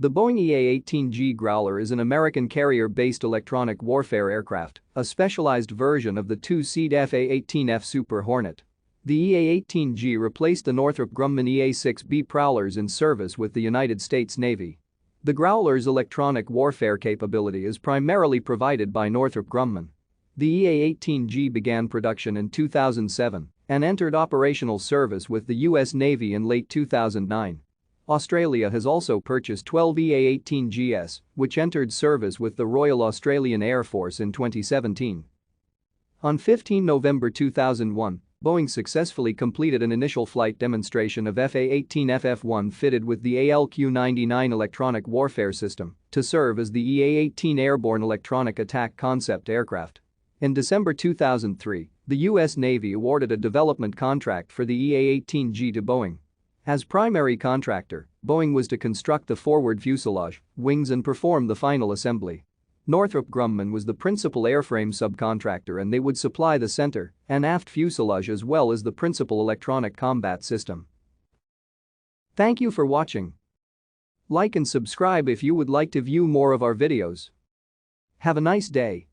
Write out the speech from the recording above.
The Boeing EA-18G Growler is an American carrier-based electronic warfare aircraft, a specialized version of the two-seat A-18F Super Hornet. The EA-18G replaced the Northrop Grumman EA-6B Prowlers in service with the United States Navy. The Growler's electronic warfare capability is primarily provided by Northrop Grumman. The EA-18G began production in 2007 and entered operational service with the U.S. Navy in late 2009. Australia has also purchased 12 EA-18Gs, which entered service with the Royal Australian Air Force in 2017. On 15 November 2001, Boeing successfully completed an initial flight demonstration of F/A-18F F-1 fitted with the ALQ-99 electronic warfare system to serve as the EA-18 Airborne Electronic Attack Concept aircraft. In December 2003, the U.S. Navy awarded a development contract for the EA-18G to Boeing. As primary contractor, Boeing was to construct the forward fuselage, wings and perform the final assembly. Northrop Grumman was the principal airframe subcontractor and they would supply the center and aft fuselage as well as the principal electronic combat system. Thank you for watching. Like and subscribe if you would like to view more of our videos. Have a nice day.